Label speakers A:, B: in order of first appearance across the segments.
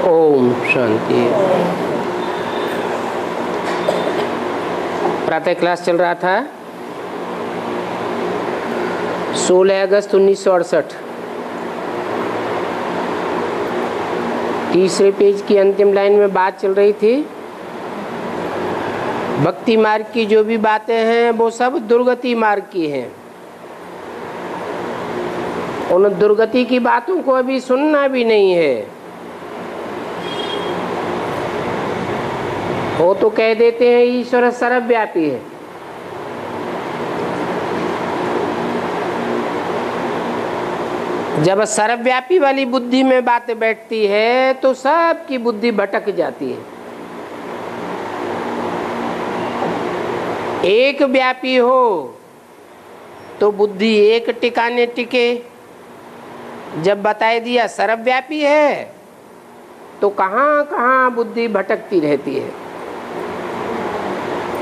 A: ओम शांति। प्रातः क्लास चल रहा था 16 अगस्त 1968। तीसरे पेज की अंतिम लाइन में बात चल रही थी, भक्ति मार्ग की जो भी बातें हैं वो सब दुर्गति मार्ग की हैं। उन दुर्गति की बातों को अभी सुनना भी नहीं है। वो तो कह देते हैं ईश्वर सर्वव्यापी है। जब सर्वव्यापी वाली बुद्धि में बात बैठती है तो सबकी बुद्धि भटक जाती है। एक व्यापी हो तो बुद्धि एक टिकाने टिके। जब बताए दिया सर्वव्यापी है तो कहाँ कहाँ बुद्धि भटकती रहती है।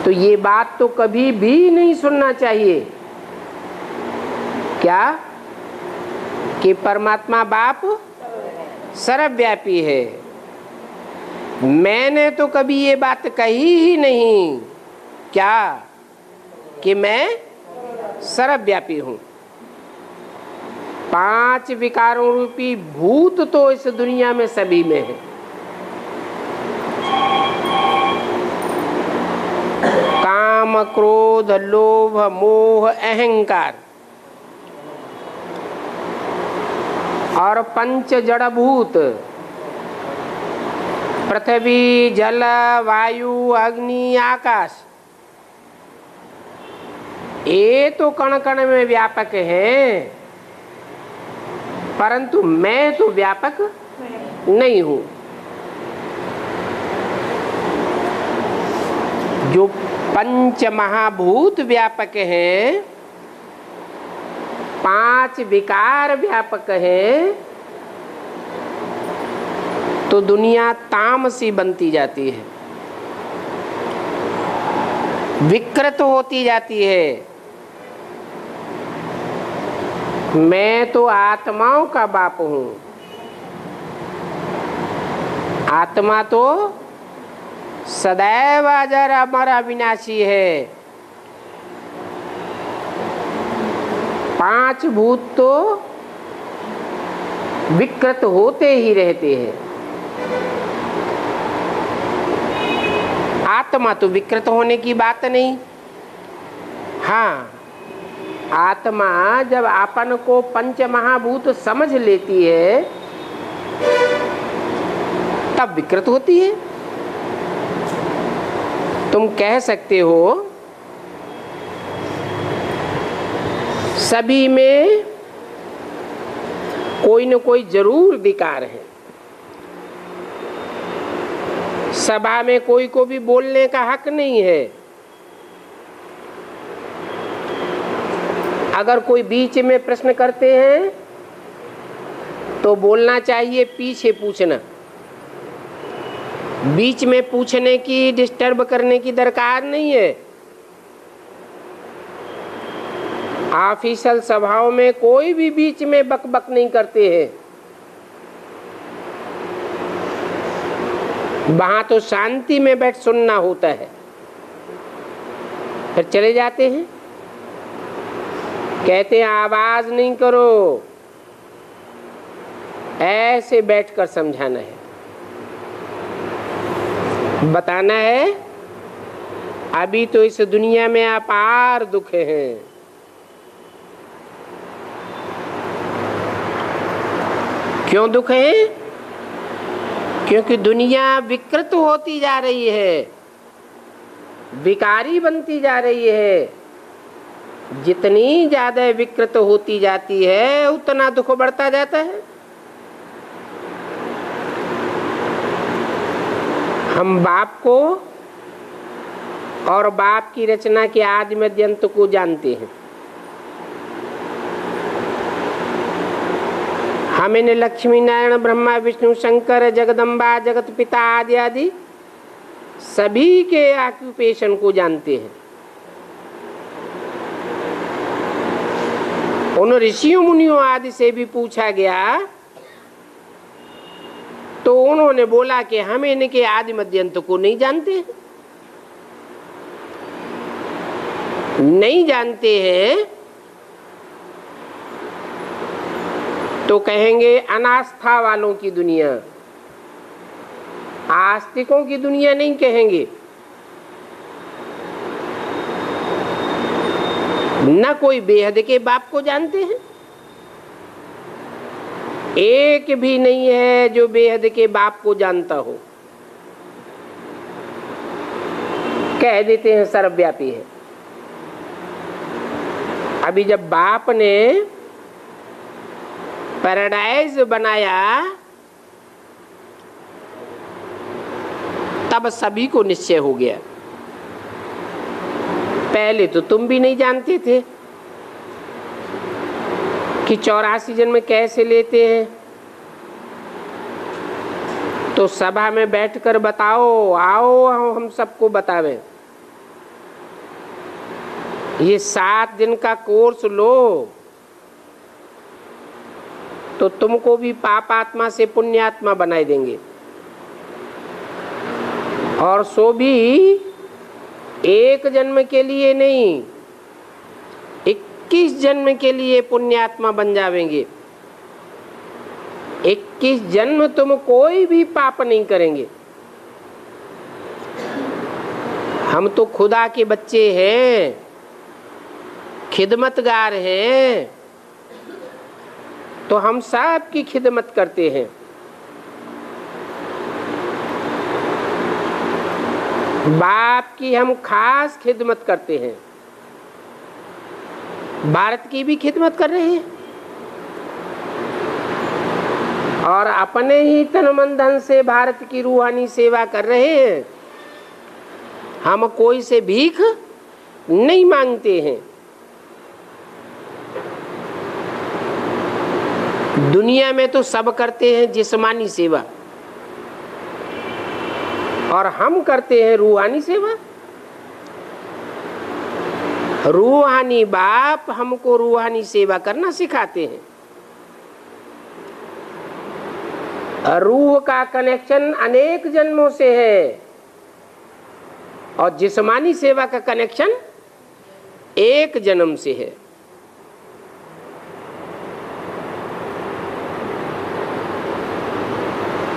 A: तो ये बात तो कभी भी नहीं सुनना चाहिए। क्या कि परमात्मा बाप सर्वव्यापी है। मैंने तो कभी ये बात कही ही नहीं क्या कि मैं सर्वव्यापी हूँ। 5 विकारों रूपी भूत तो इस दुनिया में सभी में है। काम, क्रोध, लोभ, मोह, अहंकार और 5 जड़ भूत, पृथ्वी, जल, वायु, अग्नि, आकाश, ये तो कण कण में व्यापक है, परंतु मैं तो व्यापक नहीं हूं। जो 5 महाभूत व्यापक हैं, 5 विकार व्यापक हैं, तो दुनिया तामसी बनती जाती है, विकृत होती जाती है। मैं तो आत्माओं का बाप हूं। आत्मा तो सदैव अजर अमर अविनाशी है। 5 भूत तो विकृत होते ही रहते हैं। आत्मा तो विकृत होने की बात नहीं। हाँ, आत्मा जब अपन को 5 महाभूत समझ लेती है तब विकृत होती है। तुम कह सकते हो सभी में कोई न कोई जरूर विकार है। सभा में कोई को भी बोलने का हक नहीं है। अगर कोई बीच में प्रश्न करते हैं तो बोलना चाहिए पीछे पूछना। बीच में पूछने की, डिस्टर्ब करने की दरकार नहीं है। ऑफिशियल सभाओं में कोई भी बीच में बकबक नहीं करते हैं। वहां तो शांति में बैठ सुनना होता है, फिर चले जाते हैं। कहते हैं आवाज नहीं करो, ऐसे बैठकर समझाना है, बताना है। अभी तो इस दुनिया में अपार दुख हैं। क्यों दुख है? क्योंकि दुनिया विकृत होती जा रही है, विकारी बनती जा रही है। जितनी ज्यादा विकृत होती जाती है उतना दुख बढ़ता जाता है। हम बाप को और बाप की रचना के आदि मध्य अंत को जानते हैं। हम इन लक्ष्मी नारायण ब्रह्मा विष्णु शंकर जगदम्बा जगत पिता आदि आदि सभी के ऑक्यूपेशन को जानते हैं। उन ऋषियों मुनियों आदि से भी पूछा गया तो उन्होंने बोला कि हम इनके आदि मध्य अंत को नहीं जानते, नहीं जानते हैं। तो कहेंगे अनास्था वालों की दुनिया, आस्तिकों की दुनिया नहीं कहेंगे। न कोई बेहद के बाप को जानते हैं, एक भी नहीं है जो बेहद के बाप को जानता हो। कह देते हैं सर्वव्यापी है। अभी जब बाप ने पैराडाइज बनाया तब सभी को निश्चय हो गया। पहले तो तुम भी नहीं जानते थे कि 84 जन्म कैसे लेते हैं। तो सभा में बैठकर बताओ, आओ हम सबको बतावें। ये 7 दिन का कोर्स लो तो तुमको भी पापात्मा से पुण्यात्मा बनाए देंगे, और सो भी एक जन्म के लिए नहीं, 21 जन्म के लिए पुण्यात्मा बन जावेंगे। 21 जन्म तुम कोई भी पाप नहीं करेंगे। हम तो खुदा के बच्चे हैं, खिदमतगार हैं, तो हम सब की खिदमत करते हैं। बाप की हम खास खिदमत करते हैं, भारत की भी खिदमत कर रहे हैं, और अपने ही तन मन धन से भारत की रूहानी सेवा कर रहे हैं। हम कोई से भीख नहीं मांगते हैं। दुनिया में तो सब करते हैं जिस्मानी सेवा, और हम करते हैं रूहानी सेवा। रूहानी बाप हमको रूहानी सेवा करना सिखाते हैं। रूह का कनेक्शन अनेक जन्मों से है, और जिस्मानी सेवा का कनेक्शन एक जन्म से है।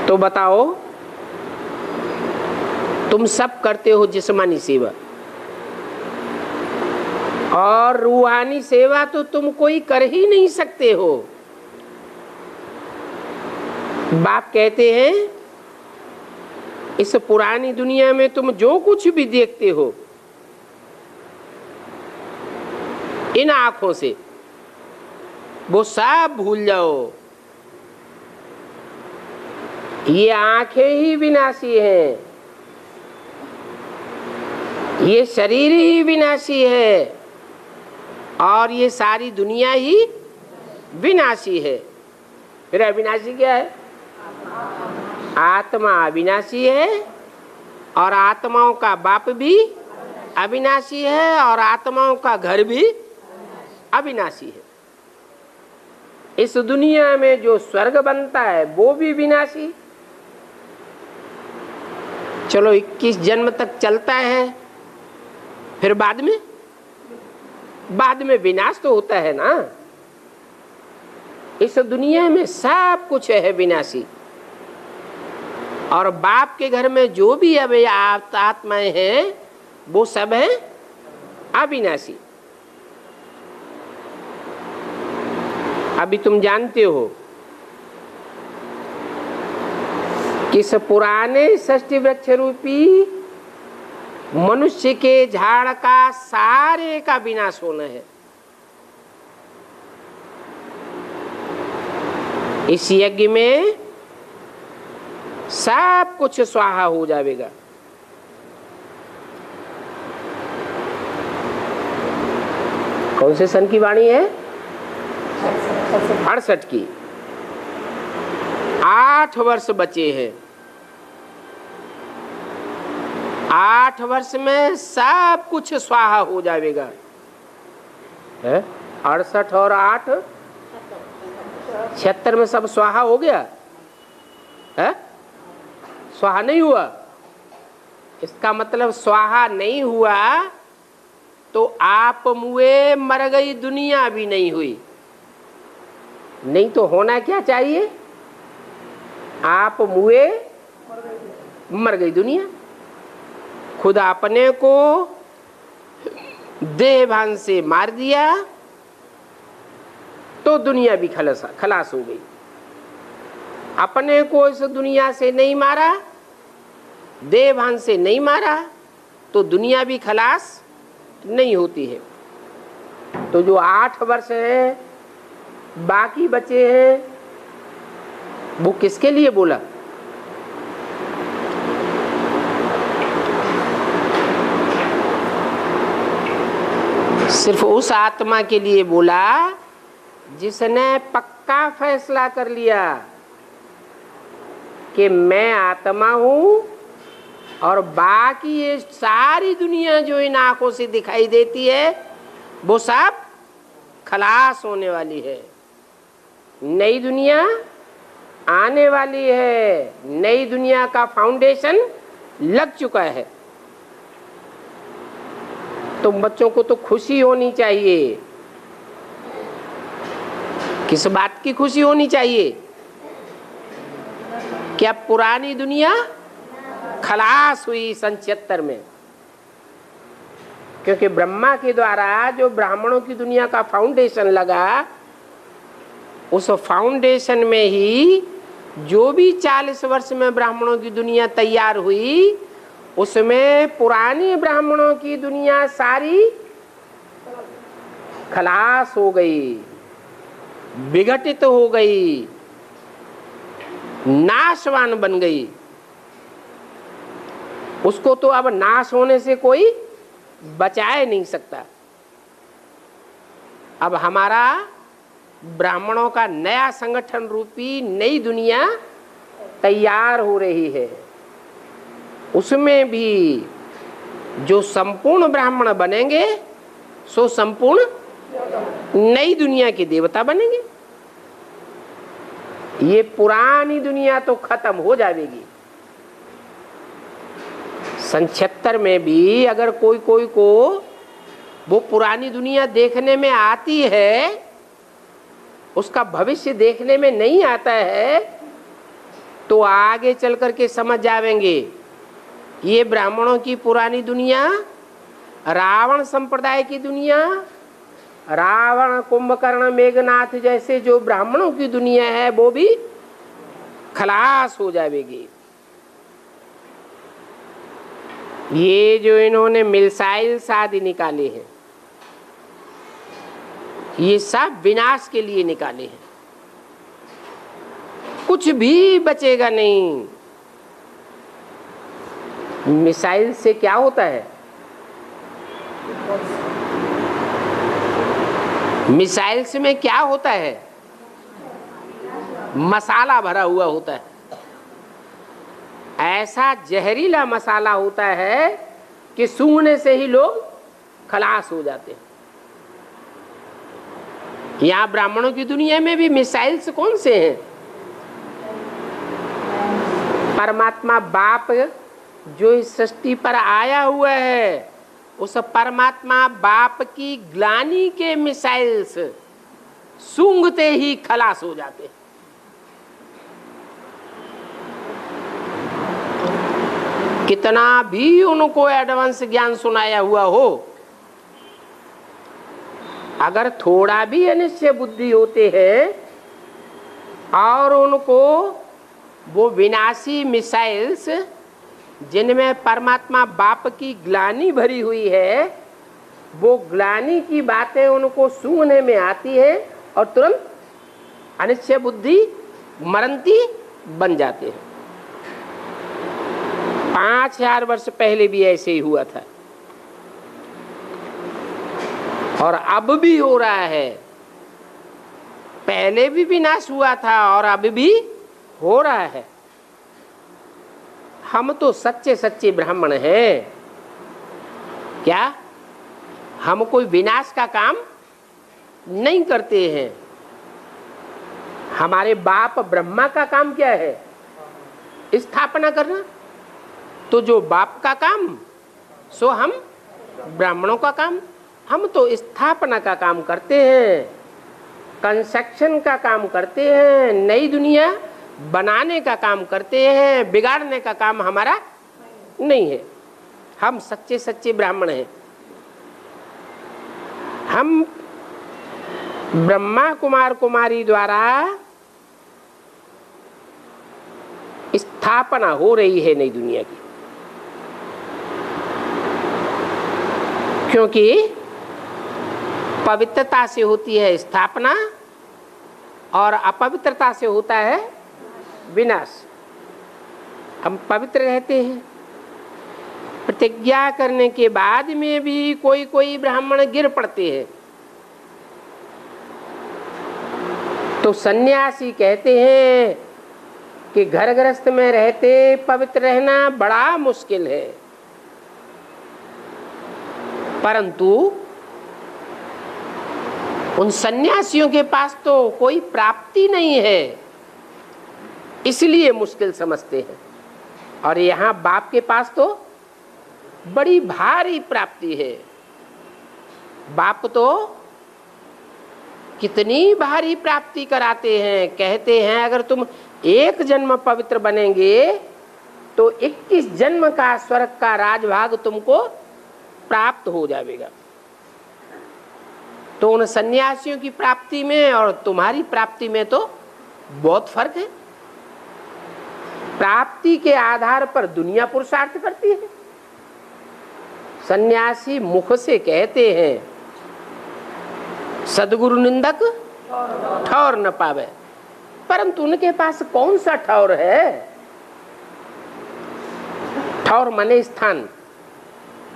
A: तो बताओ, तुम सब करते हो जिस्मानी सेवा, और रूहानी सेवा तो तुम कोई कर ही नहीं सकते हो। बाप कहते हैं इस पुरानी दुनिया में तुम जो कुछ भी देखते हो इन आंखों से, वो सब भूल जाओ। ये आंखें ही विनाशी हैं, ये शरीर ही विनाशी है, और ये सारी दुनिया ही विनाशी है। फिर अविनाशी क्या है? आत्मा अविनाशी है, और आत्माओं का बाप भी अविनाशी है, और आत्माओं का घर भी अविनाशी है। इस दुनिया में जो स्वर्ग बनता है वो भी विनाशी। चलो 21 जन्म तक चलता है, फिर बाद में विनाश तो होता है ना। इस दुनिया में सब कुछ है विनाशी, और बाप के घर में जो भी अभी आत्माएं हैं वो सब है अविनाशी। अभी तुम जानते हो कि इस पुराने षष्ठी वृक्ष रूपी मनुष्य के झाड़ का सारे का विनाश होना है। इस यज्ञ में सब कुछ स्वाहा हो जाएगा। कौन से सन की वाणी है? 68 की। 8 वर्ष बचे हैं। 8 वर्ष में सब कुछ स्वाहा हो जाएगा। 68 और 8 76 में सब स्वाहा हो गया है। स्वाहा नहीं हुआ, इसका मतलब स्वाहा नहीं हुआ तो आप मुए मर गई दुनिया भी नहीं हुई। नहीं तो होना क्या चाहिए, आप मुए मर गई दुनिया। खुद अपने को देह भान से मार दिया तो दुनिया भी खलास हो गई। अपने को इस दुनिया से नहीं मारा, देह भान से नहीं मारा तो दुनिया भी खलास नहीं होती है। तो जो 8 वर्ष है बाकी बचे हैं, वो किसके लिए बोला? सिर्फ उस आत्मा के लिए बोला जिसने पक्का फैसला कर लिया कि मैं आत्मा हूं और बाकी ये सारी दुनिया जो इन आंखों से दिखाई देती है वो सब खलास होने वाली है। नई दुनिया आने वाली है, नई दुनिया का फाउंडेशन लग चुका है। तो बच्चों को तो खुशी होनी चाहिए। किस बात की खुशी होनी चाहिए? क्या पुरानी दुनिया खलास हुई सन 76 में, क्योंकि ब्रह्मा के द्वारा जो ब्राह्मणों की दुनिया का फाउंडेशन लगा, उस फाउंडेशन में ही जो भी 40 वर्ष में ब्राह्मणों की दुनिया तैयार हुई, उसमें पुरानी ब्राह्मणों की दुनिया सारी खलास हो गई, विघटित हो गई, नाशवान बन गई। उसको तो अब नाश होने से कोई बचाए नहीं सकता। अब हमारा ब्राह्मणों का नया संगठन रूपी नई दुनिया तैयार हो रही है। उसमें भी जो संपूर्ण ब्राह्मण बनेंगे सो संपूर्ण नई दुनिया के देवता बनेंगे। ये पुरानी दुनिया तो खत्म हो जाएगी। सन 76 में भी अगर कोई को वो पुरानी दुनिया देखने में आती है, उसका भविष्य देखने में नहीं आता है, तो आगे चल करके समझ जाएंगे ये ब्राह्मणों की पुरानी दुनिया, रावण संप्रदाय की दुनिया, रावण, कुंभकर्ण, मेघनाथ जैसे जो ब्राह्मणों की दुनिया है वो भी खलास हो जाएगी। ये जो इन्होंने मिसाइल्स आदि निकाले हैं, ये सब विनाश के लिए निकाले हैं, कुछ भी बचेगा नहीं। मिसाइल से क्या होता है? मिसाइल्स में क्या होता है? मसाला भरा हुआ होता है। ऐसा जहरीला मसाला होता है कि सूंघने से ही लोग खलास हो जाते हैं। यहाँ ब्राह्मणों की दुनिया में भी मिसाइल्स कौन से हैं? परमात्मा बाप जो इस सृष्टि पर आया हुआ है, उस परमात्मा बाप की ग्लानि के मिसाइल्स सूंघते ही खलास हो जाते हैं। कितना भी उनको एडवांस ज्ञान सुनाया हुआ हो, अगर थोड़ा भी अनिश्चय बुद्धि होते हैं और उनको वो विनाशी मिसाइल्स जिनमें परमात्मा बाप की ग्लानि भरी हुई है, वो ग्लानि की बातें उनको सूंघने में आती है और तुरंत अनिश्चय बुद्धि मरंती बन जाते हैं। 5000 वर्ष पहले भी ऐसे ही हुआ था और अब भी हो रहा है। पहले भी विनाश हुआ था और अब भी हो रहा है। हम तो सच्चे सच्चे ब्राह्मण हैं। क्या हम कोई विनाश का काम नहीं करते हैं? हमारे बाप ब्रह्मा का काम क्या है? स्थापना करना। तो जो बाप का काम सो हम ब्राह्मणों का काम। हम तो स्थापना का काम करते हैं, कंस्ट्रक्शन का काम करते हैं, नई दुनिया बनाने का काम करते हैं, बिगाड़ने का काम हमारा नहीं है। हम सच्चे सच्चे ब्राह्मण हैं। हम ब्रह्मा कुमार कुमारी द्वारा स्थापना हो रही है नई दुनिया की, क्योंकि पवित्रता से होती है स्थापना और अपवित्रता से होता है विनाश। हम पवित्र रहते हैं। प्रतिज्ञा करने के बाद में भी कोई कोई ब्राह्मण गिर पड़ते हैं। तो सन्यासी कहते हैं कि घर गृहस्थ में रहते पवित्र रहना बड़ा मुश्किल है, परंतु उन सन्यासियों के पास तो कोई प्राप्ति नहीं है, इसलिए मुश्किल समझते हैं। और यहाँ बाप के पास तो बड़ी भारी प्राप्ति है। बाप तो कितनी भारी प्राप्ति कराते हैं। कहते हैं अगर तुम एक जन्म पवित्र बनेंगे तो 21 जन्म का स्वर्ग का राजभाग तुमको प्राप्त हो जाएगा। तो उन सन्यासियों की प्राप्ति में और तुम्हारी प्राप्ति में तो बहुत फर्क है। प्राप्ति के आधार पर दुनिया पुरुषार्थ करती है। सन्यासी मुख से कहते हैं सदगुरु निंदक ठौर न पावे, परंतु उनके पास कौन सा ठौर है? ठौर माने स्थान।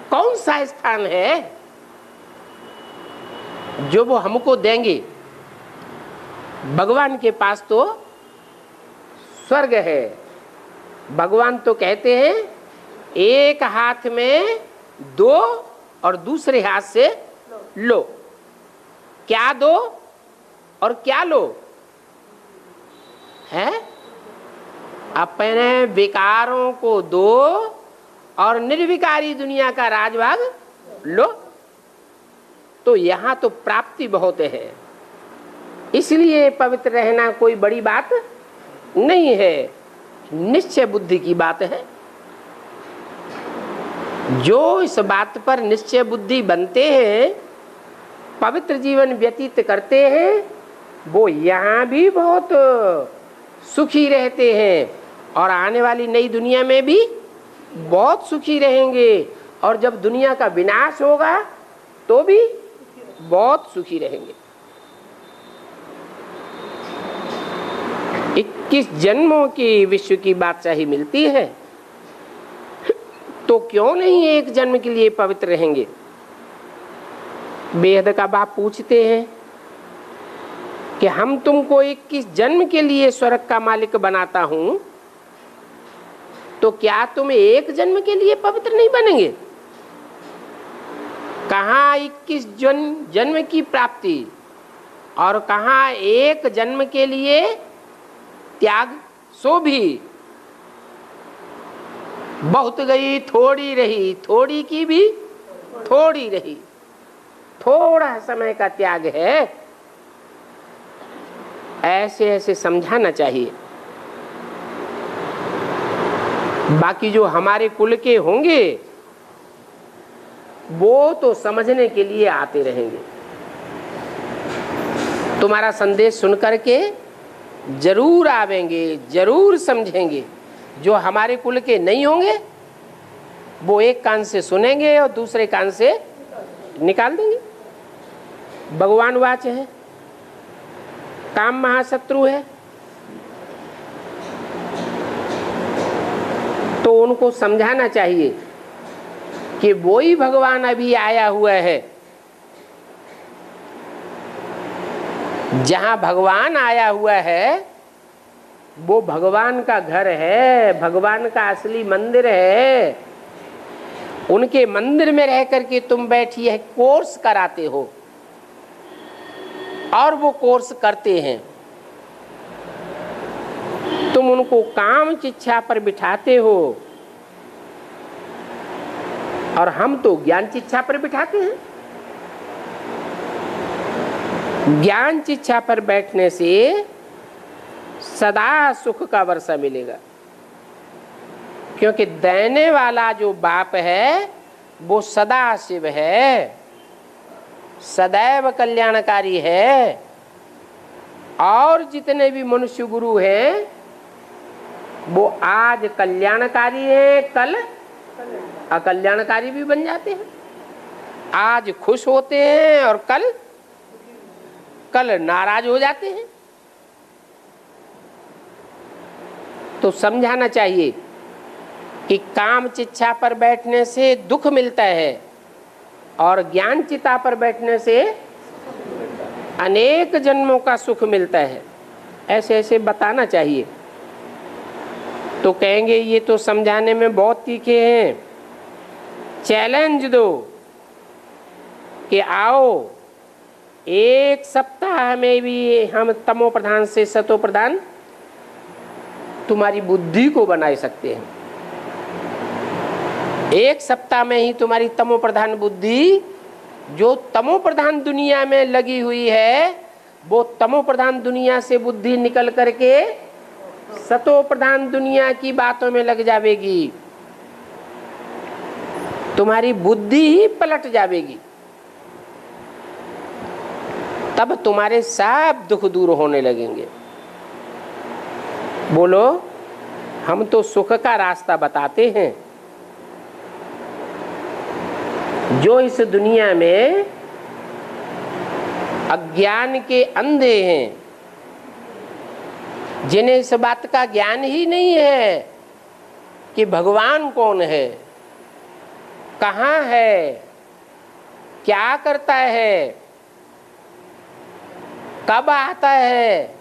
A: कौन सा स्थान है जो वो हमको देंगे? भगवान के पास तो स्वर्ग है। भगवान तो कहते हैं एक हाथ में दो और दूसरे हाथ से लो। क्या दो और क्या लो है? अपने विकारों को दो और निर्विकारी दुनिया का राजभाग लो। तो यहाँ तो प्राप्ति बहुत है, इसलिए पवित्र रहना कोई बड़ी बात नहीं है, निश्चय बुद्धि की बात है। जो इस बात पर निश्चय बुद्धि बनते हैं, पवित्र जीवन व्यतीत करते हैं, वो यहाँ भी बहुत सुखी रहते हैं और आने वाली नई दुनिया में भी बहुत सुखी रहेंगे। और जब दुनिया का विनाश होगा तो भी बहुत सुखी रहेंगे। 21 जन्मों की विश्व की बादशाही मिलती है, तो क्यों नहीं एक जन्म के लिए पवित्र रहेंगे? बेहद का बाप पूछते हैं कि हम तुमको 21 जन्म के लिए स्वर्ग का मालिक बनाता हूं, तो क्या तुम एक जन्म के लिए पवित्र नहीं बनेंगे? कहाँ 21 जन्म की प्राप्ति और कहाँ एक जन्म के लिए त्याग। सो भी बहुत गई थोड़ी रही, थोड़ी की भी थोड़ी रही। थोड़ा समय का त्याग है, ऐसे ऐसे समझाना चाहिए। बाकी जो हमारे कुल के होंगे वो तो समझने के लिए आते रहेंगे। तुम्हारा संदेश सुन करके जरूर आवेंगे, जरूर समझेंगे। जो हमारे कुल के नहीं होंगे वो एक कान से सुनेंगे और दूसरे कान से निकाल देंगे। भगवान वाच है, काम महाशत्रु है, तो उनको समझाना चाहिए कि वो ही भगवान अभी आया हुआ है। जहां भगवान आया हुआ है वो भगवान का घर है, भगवान का असली मंदिर है। उनके मंदिर में रह करके तुम बैठी है कोर्स कराते हो और वो कोर्स करते हैं। तुम तुम उनको काम चिच्छा पर बिठाते हो और हम तो ज्ञान चिच्छा पर बिठाते हैं। ज्ञान चिच्छा पर बैठने से सदा सुख का वर्षा मिलेगा, क्योंकि देने वाला जो बाप है वो सदा शिव है, सदैव कल्याणकारी है। और जितने भी मनुष्य गुरु हैं वो आज कल्याणकारी हैं, कल अकल्याणकारी भी बन जाते हैं। आज खुश होते हैं और कल नाराज हो जाते हैं। तो समझाना चाहिए कि काम चिच्छा पर बैठने से दुख मिलता है और ज्ञान चिता पर बैठने से अनेक जन्मों का सुख मिलता है। ऐसे ऐसे बताना चाहिए। तो कहेंगे ये तो समझाने में बहुत तीखे हैं, चैलेंज दो कि आओ एक सप्ताह में भी हम तमो प्रधान से सतो प्रधान तुम्हारी बुद्धि को बना सकते हैं। एक सप्ताह में ही तुम्हारी तमो प्रधान बुद्धि, जो तमो प्रधान दुनिया में लगी हुई है, वो तमो प्रधान दुनिया से बुद्धि निकल करके सतो प्रधान दुनिया की बातों में लग जावेगी। तुम्हारी बुद्धि ही पलट जावेगी। तब तुम्हारे सब दुख दूर होने लगेंगे। बोलो, हम तो सुख का रास्ता बताते हैं। जो इस दुनिया में अज्ञान के अंधे हैं, जिन्हें इस बात का ज्ञान ही नहीं है कि भगवान कौन है, कहाँ है, क्या करता है, कब आता है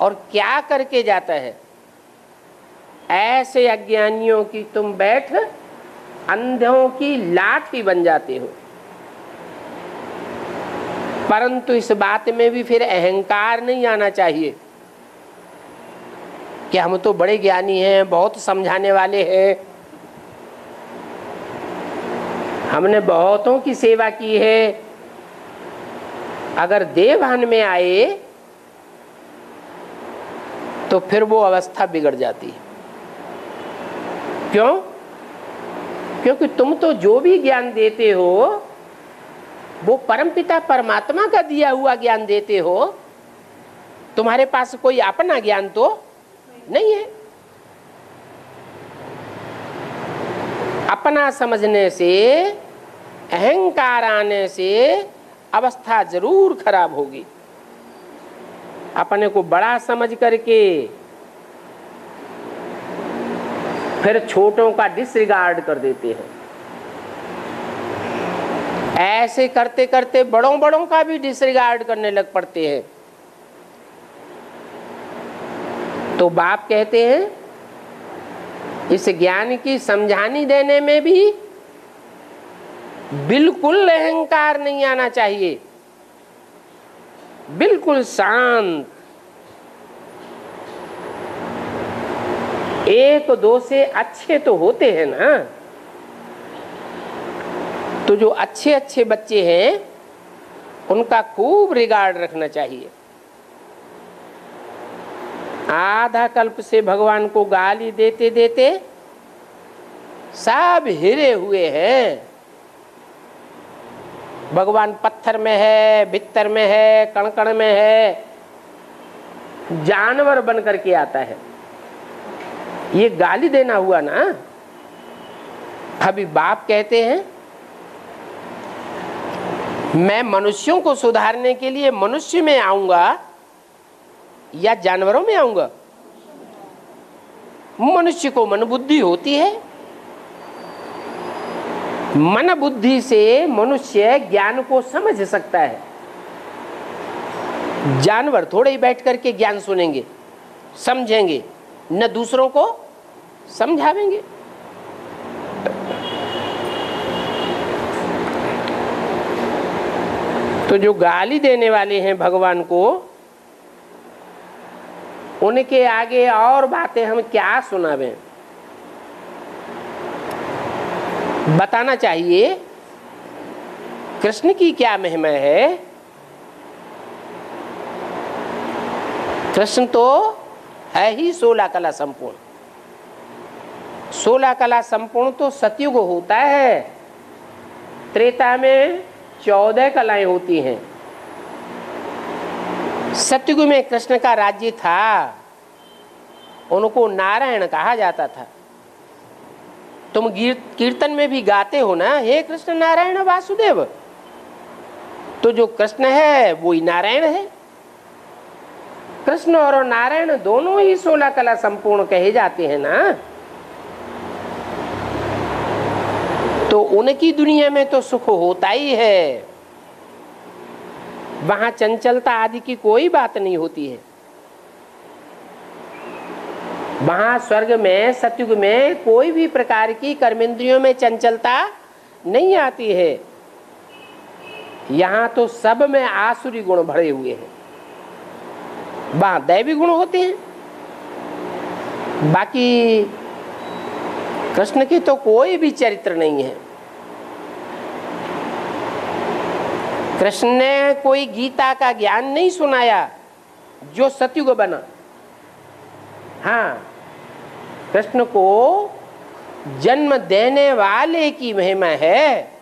A: और क्या करके जाता है, ऐसे अज्ञानियों की तुम बैठ अंधों की लाठी बन जाते हो। परंतु इस बात में भी फिर अहंकार नहीं आना चाहिए कि हम तो बड़े ज्ञानी हैं, बहुत समझाने वाले हैं, हमने बहुतों की सेवा की है। अगर देवभान में आए तो फिर वो अवस्था बिगड़ जाती है। क्यों? क्योंकि तुम तो जो भी ज्ञान देते हो वो परमपिता परमात्मा का दिया हुआ ज्ञान देते हो। तुम्हारे पास कोई अपना ज्ञान तो नहीं है। अपना समझने से, अहंकार आने से अवस्था जरूर खराब होगी। अपने को बड़ा समझ करके फिर छोटों का डिसरिगार्ड कर देते हैं। ऐसे करते करते बड़ों बड़ों का भी डिसरिगार्ड करने लग पड़ते हैं। तो बाप कहते हैं इस ज्ञान की समझानी देने में भी बिल्कुल अहंकार नहीं आना चाहिए, बिल्कुल शांत। एक दो से अच्छे तो होते हैं ना, तो जो अच्छे अच्छे बच्चे हैं उनका खूब रिगार्ड रखना चाहिए। आधा कल्प से भगवान को गाली देते देते सब हिरे हुए हैं। भगवान पत्थर में है, भित्तर में है, कण कण में है, जानवर बन करके आता है। ये गाली देना हुआ ना। अभी बाप कहते हैं मैं मनुष्यों को सुधारने के लिए मनुष्य में आऊंगा या जानवरों में आऊंगा। मनुष्य को मन बुद्धि होती है, मन बुद्धि से मनुष्य ज्ञान को समझ सकता है। जानवर थोड़े ही बैठ करके ज्ञान सुनेंगे, समझेंगे, न दूसरों को समझावेंगे। तो जो गाली देने वाले हैं भगवान को, उनके आगे और बातें हम क्या सुनावें। बताना चाहिए कृष्ण की क्या महिमा है। कृष्ण तो है ही 16 कला संपूर्ण। 16 कला संपूर्ण तो सतयुग होता है, त्रेता में 14 कलाएं होती हैं। सतयुग में कृष्ण का राज्य था, उनको नारायण कहा जाता था। तुम कीर्तन में भी गाते हो ना, हे कृष्ण नारायण वासुदेव, तो जो कृष्ण है वो ही नारायण है। कृष्ण और नारायण दोनों ही 16 कला संपूर्ण कहे जाते हैं ना। तो उनकी दुनिया में तो सुख होता ही है, वहां चंचलता आदि की कोई बात नहीं होती है। वहां स्वर्ग में सतयुग में कोई भी प्रकार की कर्मेंद्रियों में चंचलता नहीं आती है। यहां तो सब में आसुरी गुण भरे हुए हैं, वहां दैवी गुण होते हैं। बाकी कृष्ण की तो कोई भी चरित्र नहीं है। कृष्ण ने कोई गीता का ज्ञान नहीं सुनाया जो सतयुग बना। हाँ, कृष्ण को जन्म देने वाले की महिमा है,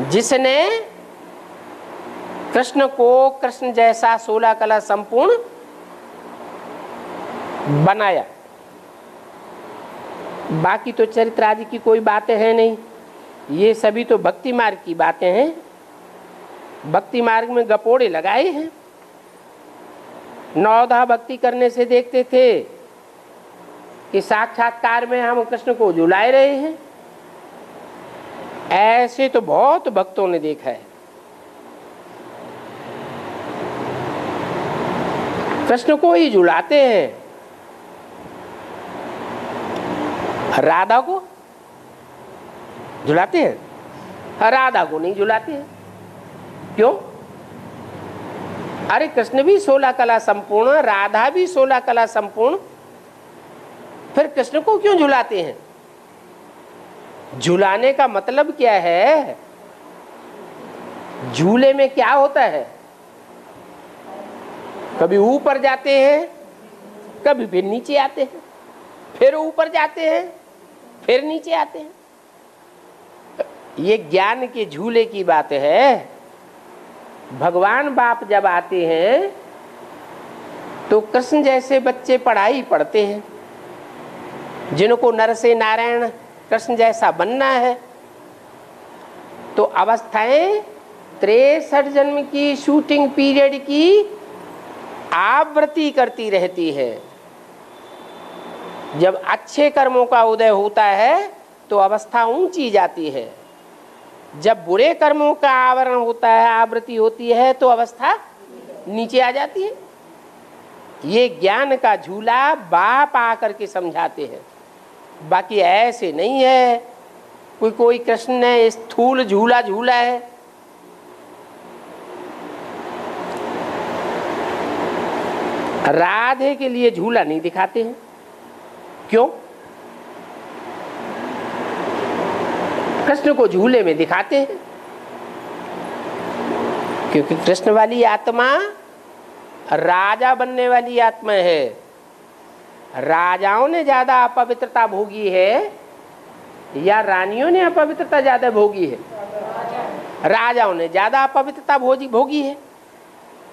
A: जिसने कृष्ण को कृष्ण जैसा 16 कला संपूर्ण बनाया। बाकी तो चरित्र आदि की कोई बातें हैं नहीं, ये सभी तो भक्ति मार्ग की बातें हैं। भक्ति मार्ग में गपोड़े लगाए हैं। नवधा भक्ति करने से देखते थे कि साक्षात्कार में हम कृष्ण को झुलाए रहे हैं। ऐसे तो बहुत भक्तों ने देखा है। कृष्ण को ही झुलाते हैं, राधा को झुलाते हैं, राधा को नहीं झुलाते हैं। क्यों? अरे कृष्ण भी 16 कला संपूर्ण, राधा भी 16 कला संपूर्ण, फिर कृष्ण को क्यों झुलाते हैं? झुलाने का मतलब क्या है? झूले में क्या होता है? कभी ऊपर जाते हैं, कभी फिर नीचे आते हैं, फिर ऊपर जाते हैं, फिर नीचे आते हैं। ये ज्ञान के झूले की बात है। भगवान बाप जब आते हैं तो कृष्ण जैसे बच्चे पढ़ाई पढ़ते हैं, जिनको नर से नारायण कृष्ण जैसा बनना है। तो अवस्थाएं 63 जन्म की शूटिंग पीरियड की आवृत्ति करती रहती है। जब अच्छे कर्मों का उदय होता है तो अवस्था ऊंची जाती है, जब बुरे कर्मों का आवरण होता है, आवृत्ति होती है, तो अवस्था नीचे आ जाती है। ये ज्ञान का झूला बाप आकर के समझाते हैं। बाकी ऐसे नहीं है कोई कृष्ण ने स्थूल झूला झूला है। राधे के लिए झूला नहीं दिखाते हैं। क्यों? कृष्ण को झूले में दिखाते हैं, क्योंकि कृष्ण वाली आत्मा राजा बनने वाली आत्मा है। राजाओं ने ज्यादा अपवित्रता भोगी है या रानियों ने अपवित्रता ज्यादा भोगी है? राजाओं ने ज्यादा अपवित्रता भोगी है।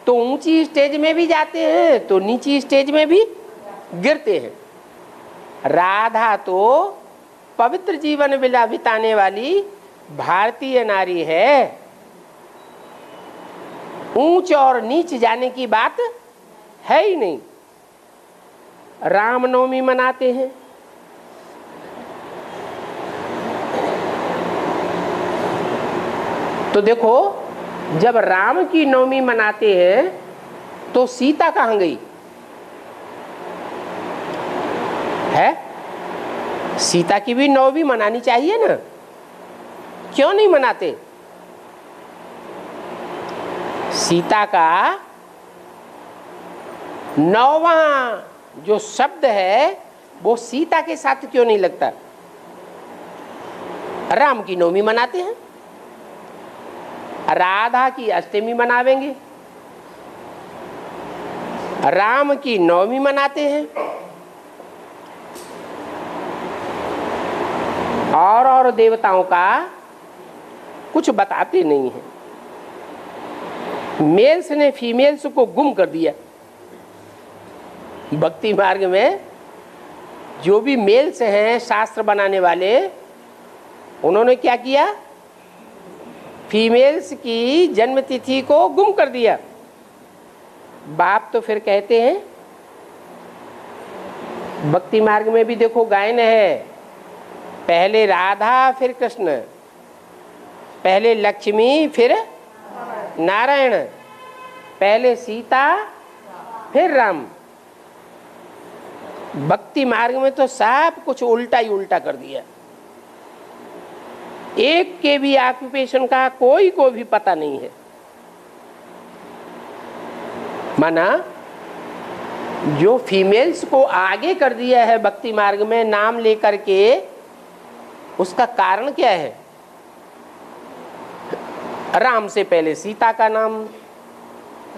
A: तो ऊंची स्टेज में भी जाते हैं तो नीची स्टेज में भी गिरते हैं। राधा तो पवित्र जीवन बिताने वाली भारतीय नारी है। ऊंच और नीच जाने की बात है ही नहीं। रामनवमी मनाते हैं, तो देखो जब राम की नवमी मनाते हैं तो सीता कहाँ गई है? सीता की भी नवमी मनानी चाहिए ना, क्यों नहीं मनाते? सीता का 9वां जो शब्द है वो सीता के साथ क्यों नहीं लगता? राम की नवमी मनाते हैं, राधा की अष्टमी मनावेंगे, राम की नवमी मनाते हैं, और देवताओं का कुछ बताते नहीं हैं। मेल्स ने फीमेल्स को गुम कर दिया। भक्ति मार्ग में जो भी मेल्स हैं शास्त्र बनाने वाले, उन्होंने क्या किया? फीमेल्स की जन्म तिथि को गुम कर दिया। बाप तो फिर कहते हैं, भक्ति मार्ग में भी देखो गायन है, पहले राधा फिर कृष्ण, पहले लक्ष्मी फिर नारायण, पहले सीता फिर राम। भक्ति मार्ग में तो सब कुछ उल्टा ही उल्टा कर दिया। एक के भी ऑक्यूपेशन का कोई को भी पता नहीं है। माना जो फीमेल्स को आगे कर दिया है भक्ति मार्ग में नाम लेकर के, उसका कारण क्या है? राम से पहले सीता का नाम,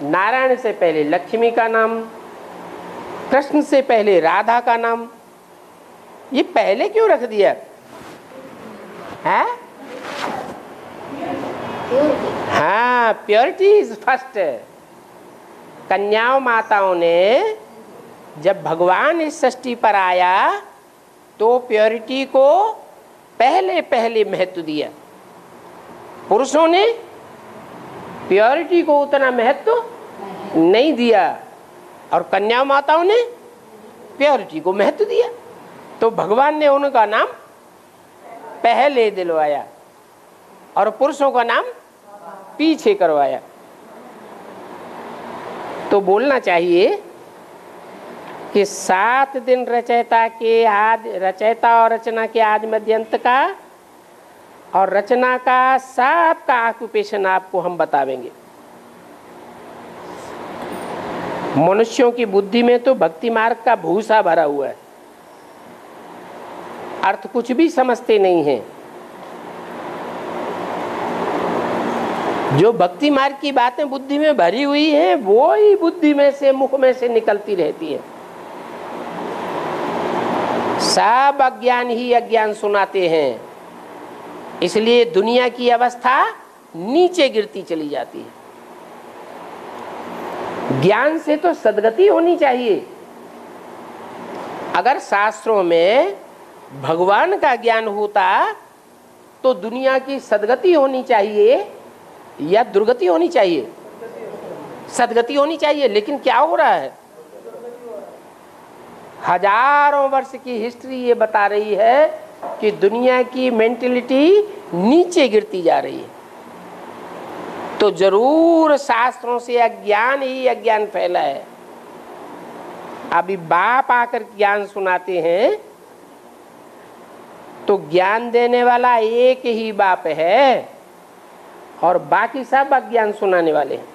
A: नारायण से पहले लक्ष्मी का नाम, कृष्ण से पहले राधा का नाम। ये पहले क्यों रख दिया है? हाँ, प्योरिटी इज फर्स्ट। कन्याओं माताओं ने जब भगवान इस सृष्टि पर आया तो प्योरिटी को पहले पहले महत्व दिया। पुरुषों ने प्योरिटी को उतना महत्व नहीं दिया और कन्या माताओं ने प्योरिटी को महत्व दिया। तो भगवान ने उनका नाम पहले दिलवाया और पुरुषों का नाम पीछे करवाया। तो बोलना चाहिए कि 7 दिन रचयिता के आदि, रचयिता और रचना के आदि मध्य अंत का, और रचना का सबका ऑक्यूपेशन आपको हम बतावेंगे। मनुष्यों की बुद्धि में तो भक्ति मार्ग का भूसा भरा हुआ है, अर्थ कुछ भी समझते नहीं हैं। जो भक्ति मार्ग की बातें बुद्धि में भरी हुई हैं वो ही बुद्धि में से, मुख में से निकलती रहती है। सब अज्ञान ही अज्ञान सुनाते हैं, इसलिए दुनिया की अवस्था नीचे गिरती चली जाती है। ज्ञान से तो सद्गति होनी चाहिए। अगर शास्त्रों में भगवान का ज्ञान होता तो दुनिया की सद्गति होनी चाहिए या दुर्गति होनी चाहिए? सद्गति होनी चाहिए। लेकिन क्या हो रहा है? हजारों वर्ष की हिस्ट्री ये बता रही है कि दुनिया की मेंटेलिटी नीचे गिरती जा रही है। तो जरूर शास्त्रों से अज्ञान ही अज्ञान फैला है। अभी बाप आकर ज्ञान सुनाते हैं तो ज्ञान देने वाला एक ही बाप है और बाकी सब अज्ञान सुनाने वाले हैं।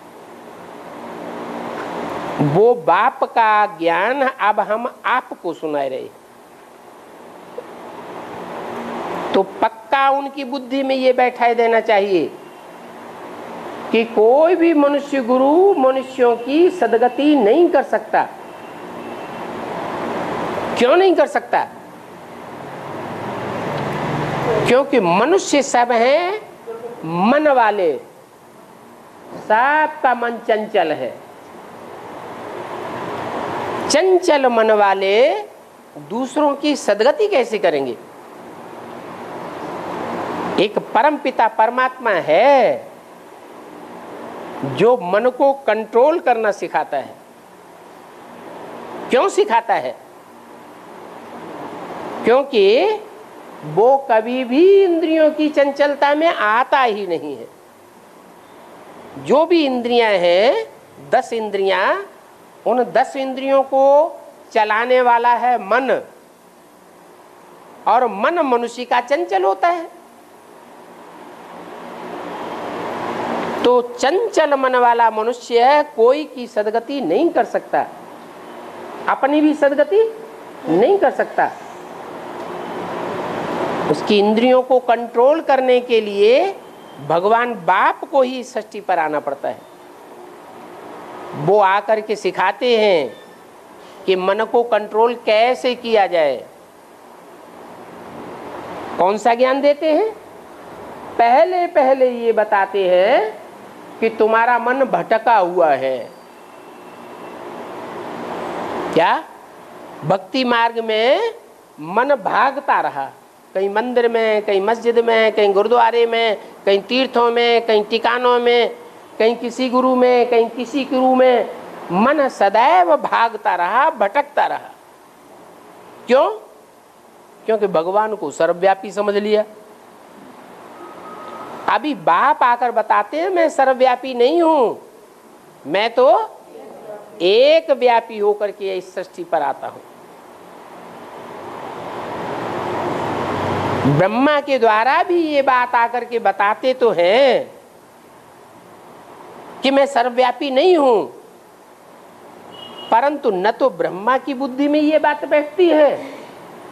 A: वो बाप का ज्ञान अब हम आपको सुना रहे। तो पक्का उनकी बुद्धि में ये बैठा देना चाहिए कि कोई भी मनुष्य गुरु मनुष्यों की सद्गति नहीं कर सकता। क्यों नहीं कर सकता? क्योंकि मनुष्य सब हैं मन वाले, सबका मन चंचल है। चंचल मन वाले दूसरों की सद्गति कैसे करेंगे? एक परम पिता परमात्मा है जो मन को कंट्रोल करना सिखाता है। क्यों सिखाता है? क्योंकि वो कभी भी इंद्रियों की चंचलता में आता ही नहीं है। जो भी इंद्रियां हैं, 10 इंद्रियां, उन 10 इंद्रियों को चलाने वाला है मन, और मन मनुष्य का चंचल होता है। तो चंचल मन वाला मनुष्य कोई की सद्गति नहीं कर सकता। अपनी भी सदगति नहीं कर सकता। उसकी इंद्रियों को कंट्रोल करने के लिए भगवान बाप को ही सृष्टि पर आना पड़ता है। वो आकर के सिखाते हैं कि मन को कंट्रोल कैसे किया जाए। कौन सा ज्ञान देते हैं? पहले पहले ये बताते हैं कि तुम्हारा मन भटका हुआ है। क्या? भक्ति मार्ग में मन भागता रहा, कहीं मंदिर में, कहीं मस्जिद में, कहीं गुरुद्वारे में, कहीं तीर्थों में, कहीं ठिकानों में, कहीं किसी गुरु में, कहीं किसी गुरु में। मन सदैव भागता रहा, भटकता रहा। क्यों? क्योंकि भगवान को सर्वव्यापी समझ लिया। अभी बाप आकर बताते हैं मैं सर्वव्यापी नहीं हूं, मैं तो एक व्यापी होकर के इस सृष्टि पर आता हूं। ब्रह्मा के द्वारा भी ये बात आकर के बताते तो हैं कि मैं सर्वव्यापी नहीं हूं, परंतु न तो ब्रह्मा की बुद्धि में ये बात बैठती है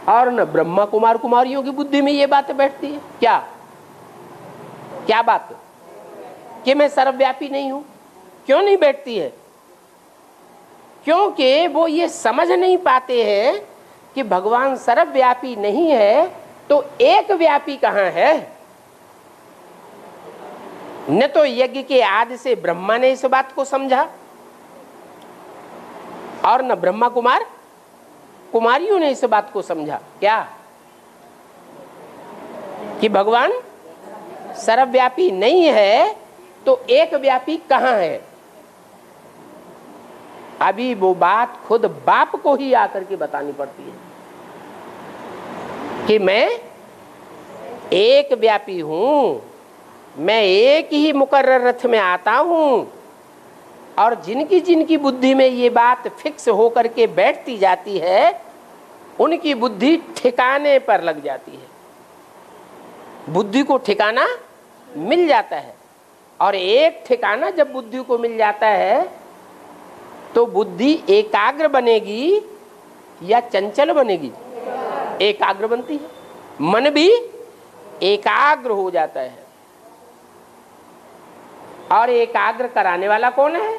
A: और न ब्रह्मा कुमार कुमारियों की बुद्धि में ये बात बैठती है। क्या क्या बात? कि मैं सर्वव्यापी नहीं हूं। क्यों नहीं बैठती है? क्योंकि वो ये समझ नहीं पाते हैं कि भगवान सर्वव्यापी नहीं है तो एक व्यापी कहां है। न तो यज्ञ के आदि से ब्रह्मा ने इस बात को समझा और न ब्रह्मा कुमार कुमारियों ने इस बात को समझा। क्या? कि भगवान सर्वव्यापी नहीं है तो एक व्यापी कहां है। अभी वो बात खुद बाप को ही आकर के बतानी पड़ती है कि मैं एक व्यापी हूं, मैं एक ही मुकर्रर रथ में आता हूं। और जिनकी जिनकी बुद्धि में ये बात फिक्स होकर के बैठती जाती है उनकी बुद्धि ठिकाने पर लग जाती है, बुद्धि को ठिकाना मिल जाता है। और एक ठिकाना जब बुद्धि को मिल जाता है तो बुद्धि एकाग्र बनेगी या चंचल बनेगी? एकाग्र बनती है, मन भी एकाग्र हो जाता है। और एकाग्र कराने वाला कौन है?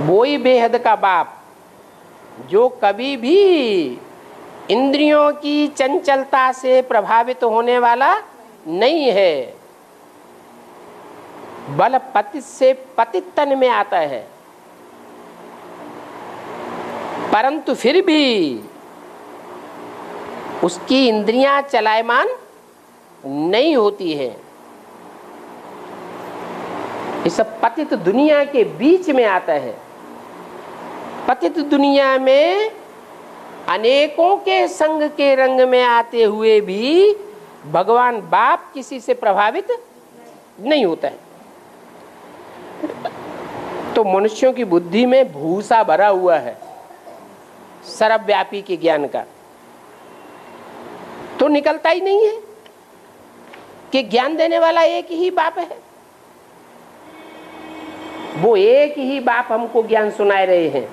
A: वो ही बेहद का बाप जो कभी भी इंद्रियों की चंचलता से प्रभावित होने वाला नहीं है। बल पतित से पतित तन में आता है, परंतु फिर भी उसकी इंद्रियां चलायमान नहीं होती है। इस पतित दुनिया के बीच में आता है। पतित दुनिया में अनेकों के संग के रंग में आते हुए भी भगवान बाप किसी से प्रभावित नहीं होता है। तो मनुष्यों की बुद्धि में भूसा भरा हुआ है सर्वव्यापी के ज्ञान का, तो निकलता ही नहीं है कि ज्ञान देने वाला एक ही बाप है। वो एक ही बाप हमको ज्ञान सुनाए रहे हैं।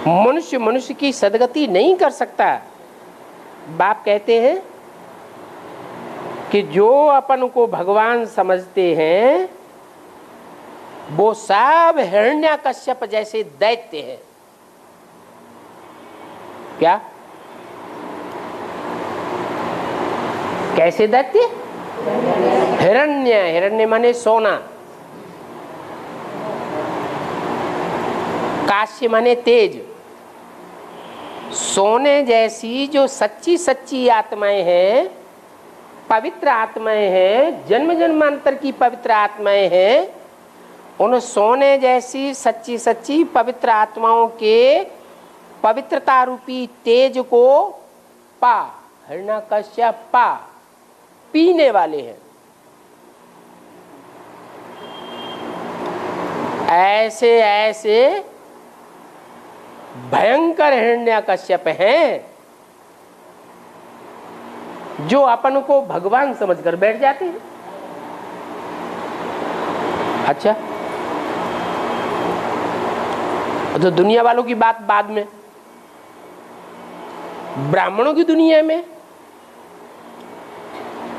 A: मनुष्य मनुष्य की सदगति नहीं कर सकता। बाप कहते हैं कि जो अपन को भगवान समझते हैं वो सब हिरण्यकश्यप जैसे दैत्य हैं। क्या? कैसे दैत्य? हिरण्य, हिरण्य माने सोना, काश्य माने तेज। सोने जैसी जो सच्ची सच्ची आत्माएं हैं, पवित्र आत्माएं हैं, जन्म जन्मांतर की पवित्र आत्माएं हैं, उन सोने जैसी सच्ची सच्ची पवित्र आत्माओं के पवित्रता रूपी तेज को पा, हिरण्यकश्यप पा, पीने वाले हैं। ऐसे ऐसे भयंकर हिरण्यकश्यप हैं जो अपन को भगवान समझकर बैठ जाते हैं। अच्छा, तो दुनिया वालों की बात बाद में, ब्राह्मणों की दुनिया में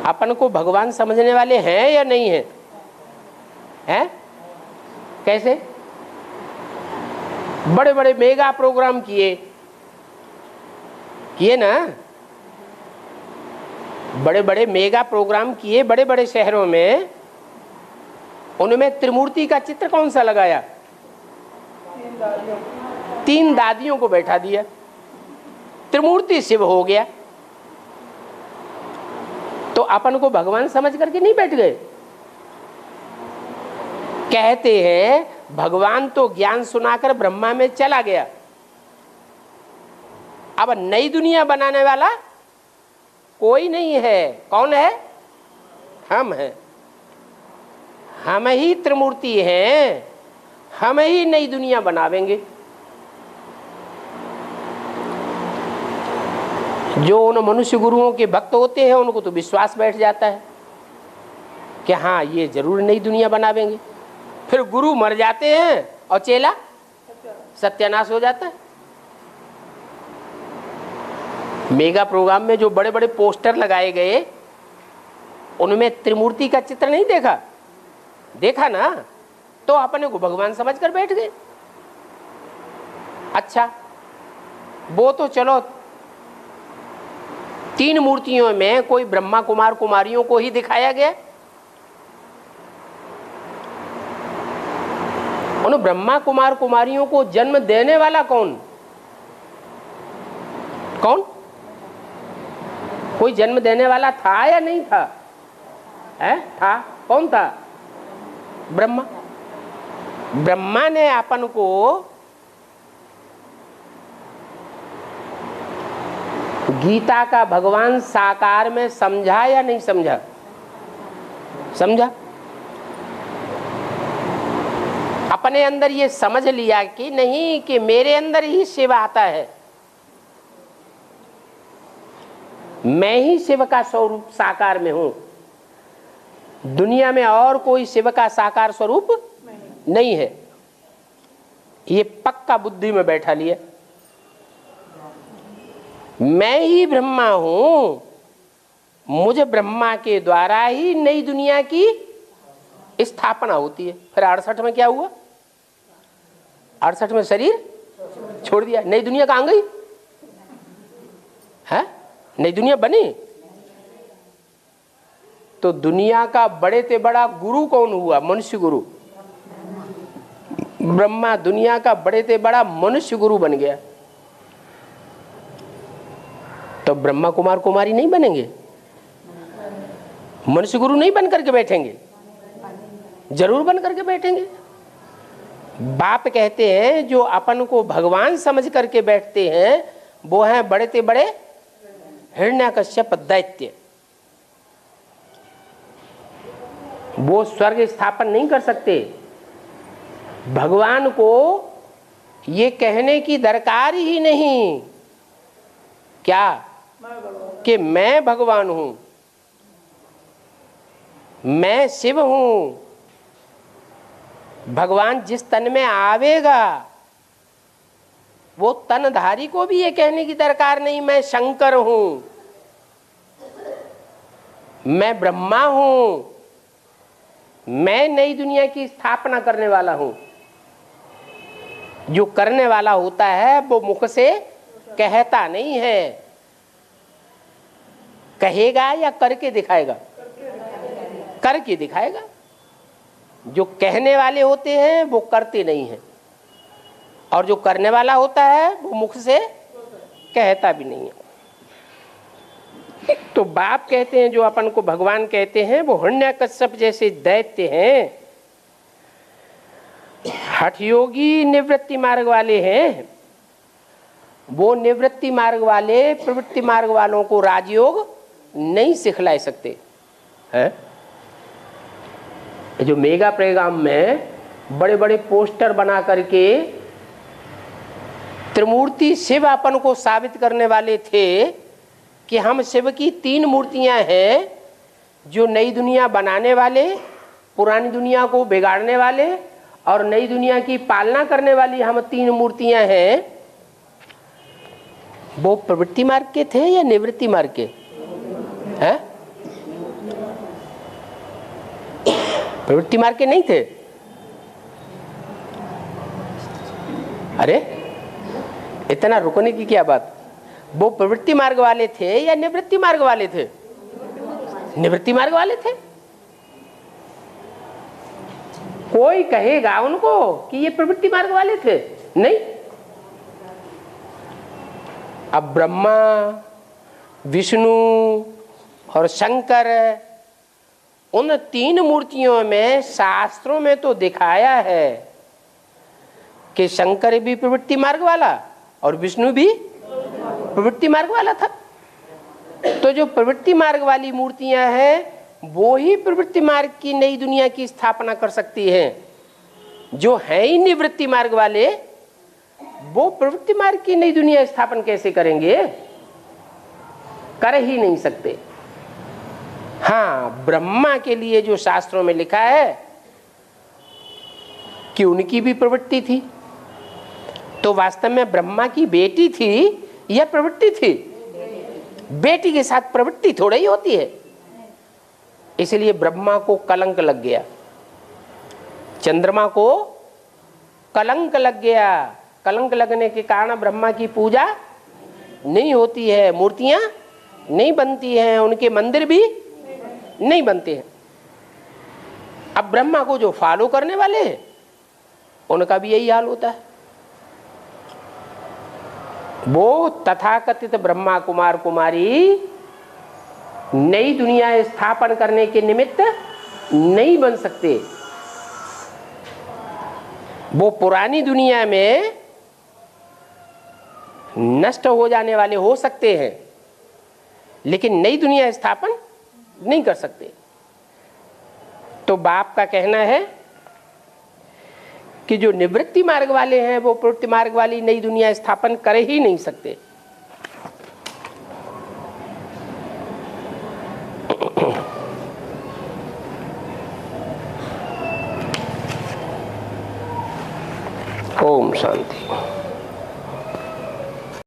A: अपन को भगवान समझने वाले हैं या नहीं है? हैं? कैसे? बड़े बड़े मेगा प्रोग्राम किए ना, बड़े बड़े मेगा प्रोग्राम किए बड़े बड़े शहरों में। उनमें त्रिमूर्ति का चित्र कौन सा लगाया? 3 दादियों को बैठा दिया, त्रिमूर्ति शिव हो गया। तो अपन को भगवान समझ करके नहीं बैठ गए। कहते हैं भगवान तो ज्ञान सुनाकर ब्रह्मा में चला गया, अब नई दुनिया बनाने वाला कोई नहीं है। कौन है? हम हैं। हम ही त्रिमूर्ति हैं, हम ही नई दुनिया बनावेंगे। जो उन मनुष्य गुरुओं के भक्त होते हैं उनको तो विश्वास बैठ जाता है कि हाँ ये जरूर नई दुनिया बनावेंगे। फिर गुरु मर जाते हैं और चेला सत्यानाश हो जाता है। मेगा प्रोग्राम में जो बड़े बड़े पोस्टर लगाए गए उनमें त्रिमूर्ति का चित्र नहीं देखा? देखा ना, तो अपने को भगवान समझ कर बैठ गए। अच्छा, वो तो चलो 3 मूर्तियों में कोई ब्रह्मा कुमार कुमारियों को ही दिखाया गया। उन ब्रह्मा कुमार कुमारियों को जन्म देने वाला कौन? कौन? कोई जन्म देने वाला था या नहीं था? है? था। कौन था? ब्रह्मा। ब्रह्मा ने अपन को गीता का भगवान साकार में समझा या नहीं समझा? समझा। अपने अंदर ये समझ लिया कि नहीं कि मेरे अंदर ही शिव आता है, मैं ही शिव का स्वरूप साकार में हूं, दुनिया में और कोई शिव का साकार स्वरूप नहीं है। ये पक्का बुद्धि में बैठा लिया। मैं ही ब्रह्मा हूं, मुझे ब्रह्मा के द्वारा ही नई दुनिया की स्थापना होती है। फिर 68 में क्या हुआ? 68 में शरीर छोड़ दिया, नई दुनिया कहां गई? है? नई दुनिया बनी। तो दुनिया का बड़े से बड़ा गुरु कौन हुआ? मनुष्य गुरु। ब्रह्मा दुनिया का बड़े से बड़ा मनुष्य गुरु बन गया। तो ब्रह्मा कुमार कुमारी नहीं बनेंगे? मनुष्य गुरु नहीं बन करके बैठेंगे? जरूर बन करके बैठेंगे। बाप कहते हैं जो अपन को भगवान समझ करके बैठते हैं वो हैं बड़े से बड़े हिरण्यकश्यप दैत्य। वो स्वर्ग स्थापन नहीं कर सकते। भगवान को ये कहने की दरकार ही नहीं क्या कि मैं भगवान हूं, मैं शिव हूं। भगवान जिस तन में आवेगा वो तनधारी को भी ये कहने की दरकार नहीं मैं शंकर हूं, मैं ब्रह्मा हूं, मैं नई दुनिया की स्थापना करने वाला हूं। जो करने वाला होता है वो मुख से कहता नहीं है, कहेगा या करके दिखाएगा? करके दिखाएगा। जो कहने वाले होते हैं वो करते नहीं हैं, और जो करने वाला होता है वो मुख से कहता भी नहीं है। तो बाप कहते हैं जो अपन को भगवान कहते हैं वो हिरण्यकश्यप जैसे दैत्य हैं, हठयोगी निवृत्ति मार्ग वाले हैं। वो निवृत्ति मार्ग वाले प्रवृत्ति मार्ग वालों को राजयोग नहीं सिखला सकते हैं। जो मेगा प्रोग्राम में बड़े बड़े पोस्टर बना करके त्रिमूर्ति शिव अपन को साबित करने वाले थे कि हम शिव की 3 मूर्तियां हैं, जो नई दुनिया बनाने वाले, पुरानी दुनिया को बिगाड़ने वाले और नई दुनिया की पालना करने वाली हम 3 मूर्तियां हैं, वो प्रवृत्ति मार्ग के थे या निवृत्ति मार्ग के हैं? प्रवृत्ति मार्ग के नहीं थे। अरे इतना रुकने की क्या बात, वो प्रवृत्ति मार्ग वाले थे या निवृत्ति मार्ग वाले थे? निवृत्ति मार्ग वाले थे। कोई कहेगा उनको कि ये प्रवृत्ति मार्ग वाले थे? नहीं। अब ब्रह्मा, विष्णु और शंकर, उन 3 मूर्तियों में शास्त्रों में तो दिखाया है कि शंकर भी प्रवृत्ति मार्ग वाला और विष्णु भी प्रवृत्ति मार्ग वाला था। तो जो प्रवृत्ति मार्ग वाली मूर्तियां हैं वो ही प्रवृत्ति मार्ग की नई दुनिया की स्थापना कर सकती हैं। जो है ही निवृत्ति मार्ग वाले, वो प्रवृत्ति मार्ग की नई दुनिया स्थापन कैसे करेंगे? कर ही नहीं सकते। हाँ, ब्रह्मा के लिए जो शास्त्रों में लिखा है कि उनकी भी प्रवृत्ति थी, तो वास्तव में ब्रह्मा की बेटी थी या प्रवृत्ति थी? बेटी के साथ प्रवृत्ति थोड़ा ही होती है। इसलिए ब्रह्मा को कलंक लग गया, चंद्रमा को कलंक लग गया। कलंक लगने के कारण ब्रह्मा की पूजा नहीं होती है, मूर्तियां नहीं बनती हैं, उनके मंदिर भी नहीं बनते हैं। अब ब्रह्मा को जो फॉलो करने वाले हैं उनका भी यही हाल होता है। वो तथाकथित ब्रह्मा कुमार कुमारी नई दुनिया स्थापन करने के निमित्त नहीं बन सकते। वो पुरानी दुनिया में नष्ट हो जाने वाले हो सकते हैं, लेकिन नई दुनिया स्थापन नहीं कर सकते। तो बाप का कहना है कि जो निवृत्ति मार्ग वाले हैं वो प्रवृत्ति मार्ग वाली नई दुनिया स्थापन कर ही नहीं सकते। ओम शांति।